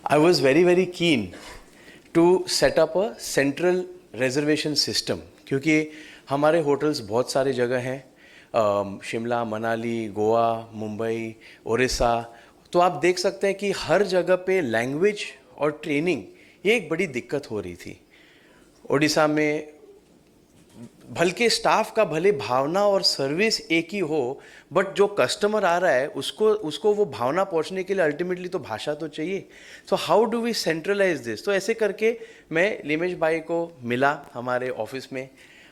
I was very very keen to set up a central reservation system क्योंकि हमारे hotels बहुत सारे जगह हैं, शिमला, मनाली, गोवा, मुंबई, ओडिशा। तो आप देख सकते हैं कि हर जगह पे लैंग्वेज और ट्रेनिंग ये एक बड़ी दिक्कत हो रही थी। ओडिशा में भले स्टाफ का भले भावना और सर्विस एक ही हो, बट जो कस्टमर आ रहा है उसको उसको वो भावना पहुंचने के लिए अल्टीमेटली तो भाषा तो चाहिए। So how do we centralize this? तो ऐसे करके मैं लिमेश भाई को मिला हमारे ऑफिस में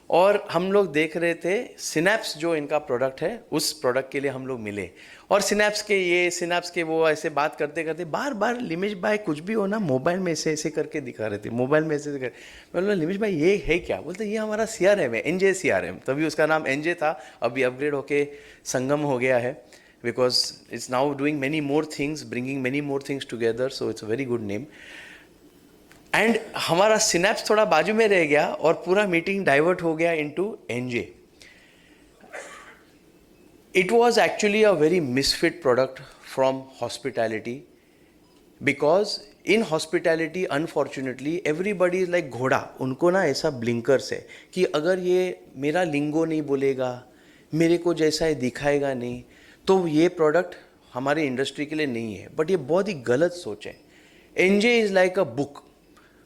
और हम लोग देख रहे थे सिनैप्स जो इनका प्रोडक्ट है, उस प्रोडक्ट के लिए हम लोग मिले। और सिनैप्स के वो ऐसे बात करते करते बार बार लिमेश भाई कुछ भी हो ना मोबाइल में ऐसे ऐसे करके दिखा रहे थे, मोबाइल में ऐसे कर। मैं बोला लिमेश भाई ये है क्या? बोलते ये हमारा CRM है, NJ CRM। तभी उसका नाम NJ था, अभी अपग्रेड होके संगम हो गया है, because it's now doing many more things, bringing many more things together, so it's a very good name. And हमारा सिनैप्स थोड़ा बाजू में रह गया और पूरा मीटिंग डाइवर्ट हो गया into NJ। It was actually a very misfit product from hospitality, because in hospitality unfortunately everybody is like घोड़ा। उनको ना ऐसा ब्लिंकर्स है कि अगर ये मेरा लिंगो नहीं बोलेगा, मेरे को जैसा है दिखाएगा नहीं, तो ये प्रोडक्ट हमारे इंडस्ट्री के लिए नहीं है। बट ये बहुत ही गलत सोच है। NJ is like a book,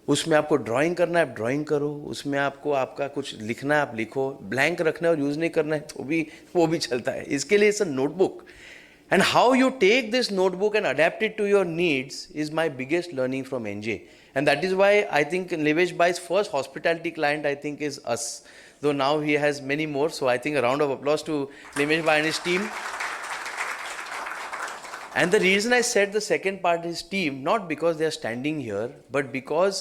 उसमें आपको ड्राइंग करना है आप ड्राइंग करो, उसमें आपको आपका कुछ लिखना है आप लिखो, ब्लैंक रखना है और यूज़ नहीं करना है तो भी वो भी चलता है। इसके लिए it's a notebook, and how you take this notebook and adapt it to your needs is my biggest learning from NJ। And that is why I think Nivesh Bhai's first hospitality client I think is us, though now he has many more, so I think a round of applause to Nivesh Bhai and his team. And the reason I said the second part is team, not because they are standing here, but because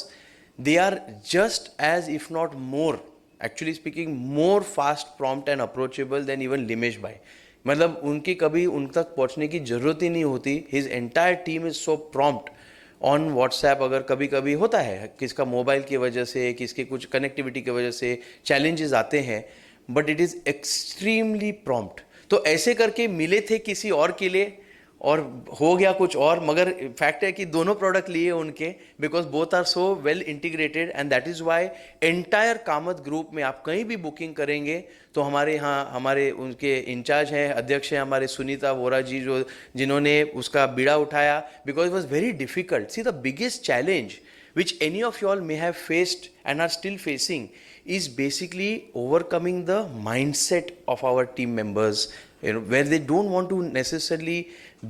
they are just as, if not more, actually speaking, more fast, prompt and approachable than even Limesh Bhai. मतलब उनकी कभी उन तक पहुंचने की ज़रूरत ही नहीं होती। His entire team is so prompt on WhatsApp। अगर कभी कभी होता है किसका मोबाइल की वजह से, किसके कुछ कनेक्टिविटी की वजह से चैलेंजेस आते हैं, but it is extremely prompt. तो ऐसे करके मिले थे किसी और के लिए और हो गया कुछ और, मगर फैक्ट है कि दोनों प्रोडक्ट लिए उनके, because both are so well integrated. And that is why entire Kamath group में आप कहीं भी बुकिंग करेंगे तो हमारे यहाँ हमारे उनके इंचार्ज हैं, अध्यक्ष हैं हमारे सुनीता वोरा जी, जो जिन्होंने उसका बीड़ा उठाया, because it was very difficult. See the biggest challenge which any of you all may have faced and are still facing is basically overcoming the mindset of our team members, where they don't want to necessarily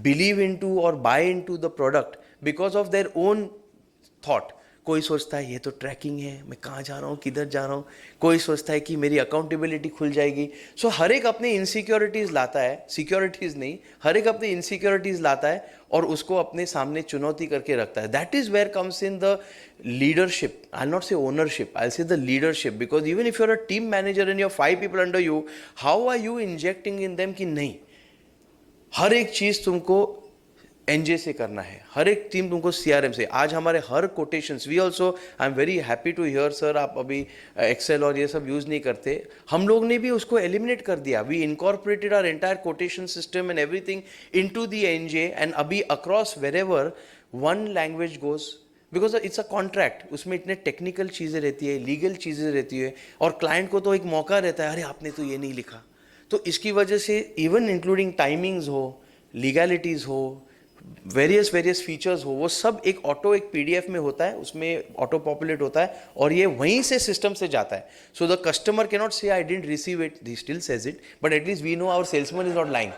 believe into or buy into the product because of their own thought। कोई सोचता है ये तो trekking है, मैं कहाँ जा रहा हूँ, किधर जा रहा हूँ। कोई सोचता है कि मेरी अकाउंटेबिलिटी खुल जाएगी। सो हर एक अपनी इनसिक्योरिटीज़ लाता है, सिक्योरिटीज़ नहीं, हर एक अपनी इनसिक्योरिटीज़ लाता है और उसको अपने सामने चुनौती करके रखता है। That is where comes in the leadership. I will not say ownership, I will say the leadership, because even if you are a team manager and you are 5 people under you, how are you injecting in them कि नहीं हर एक चीज़ तुमको NJ से करना है, हर एक team तुमको CRM से। आज हमारे हर quotations, we also, I am very happy to hear sir, आप अभी एक्सेल और ये सब यूज़ नहीं करते, हम लोग ने भी उसको एलिमिनेट कर दिया। We incorporated our entire quotation system and everything into the NJ, and अभी across wherever one language goes, because it's a contract. उसमें इतने टेक्निकल चीज़ें रहती है, लीगल चीज़ें रहती है, और क्लाइंट को तो एक मौका रहता है, अरे आपने तो ये नहीं लिखा। तो इसकी वजह से इवन इंक्लूडिंग टाइमिंग्स हो, लीगैलिटीज़ हो, वेरियस फीचर्स हो, वो सब एक PDF में होता है, उसमें ऑटो पॉपुलेट होता है और ये वहीं से सिस्टम से जाता है। So the customer can not say I didn't receive it, he still says it, but at least we know our salesman is not lying.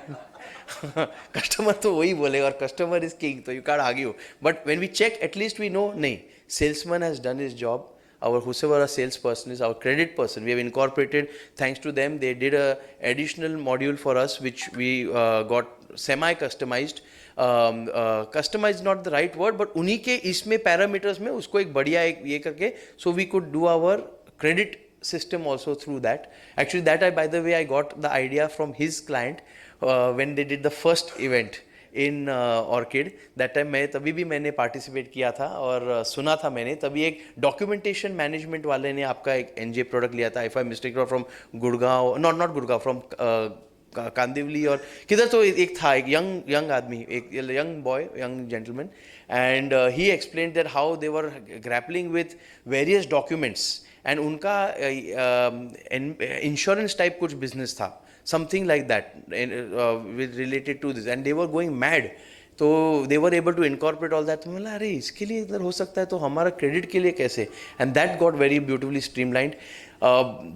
Customer तो वही बोलेगा और कस्टमर इज किंग, तो you can't argue. But when we check at least we know नहीं, salesman has done his job. Our whoever a salesperson is, our credit person, we have incorporated, thanks to them, they did a additional module for us which we got semi-customized. Customized not the right word, but उन्हीं के इसमें parameters में उसको एक बढ़िया एक ये करके, so we could do our credit system also through that. Actually that by the way I got the idea from his client when they did the first event in orchid. That time मैं तभी भी मैंने participate किया था और सुना था मैंने, तभी एक डॉक्यूमेंटेशन मैनेजमेंट वाले ने आपका एक NJ प्रोडक्ट लिया था, if I mistake from Gurgaon, not Gurgaon, from Kandivali और किधर तो एक था एक यंग आदमी, एक young boy, young gentleman, and he explained that how they were grappling with various documents, and उनका इंश्योरेंस टाइप कुछ बिजनेस था, something like that with related to this, and they were going mad. तो they were able to incorporate all that. तो बोला अरे इसके लिए इधर हो सकता है तो हमारा क्रेडिट के लिए कैसे, and that got very beautifully streamlined.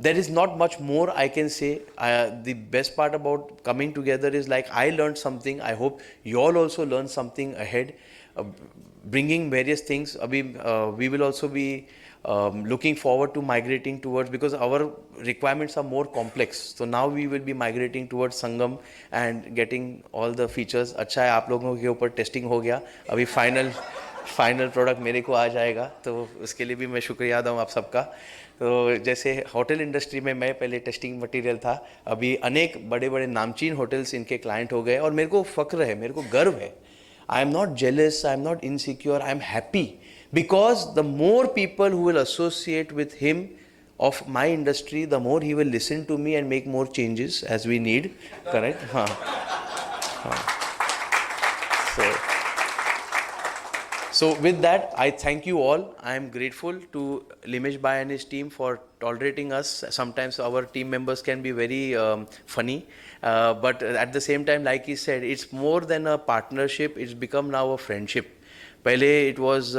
There is not much more I can say. The best part about coming together is like I learned something. I hope you all also learn something ahead. Bringing various things. Abhi, we will also be looking forward to migrating towards, because our requirements are more complex. So now we will be migrating towards Sangam and getting all the features. अच्छा है आप लोगों के ऊपर testing हो गया, अभी final product मेरे को आ जाएगा, तो उसके लिए भी मैं शुक्रिया अदा हूँ आप सबका. तो जैसे होटल इंडस्ट्री में मैं पहले टेस्टिंग मटेरियल था, अभी अनेक बड़े बड़े नामचीन होटल्स इनके क्लाइंट हो गए, और मेरे को फ़ख्र है, मेरे को गर्व है. I am not jealous, I am not insecure, I am happy, because the more people who will associate with him of my industry, the more he will listen to me and make more changes as we need. Correct? So with that, I thank you all. I am grateful to Limesh Bhai and his team for tolerating us. Sometimes our team members can be very funny, but at the same time, like he said, it's more than a partnership. It's become now a friendship. पहले it was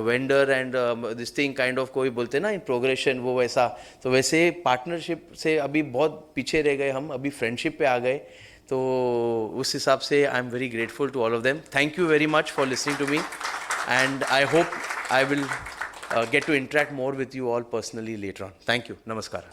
vendor and this thing kind of, कोई बोलते ना इन progression वो वैसा, तो वैसे partnership से अभी बहुत पीछे रह गए हम, अभी फ्रेंडशिप पे आ गए. तो उस हिसाब से I am very grateful to all of them. Thank you very much for listening to me, and I hope I will get to interact more with you all personally later on. Thank you. Namaskar.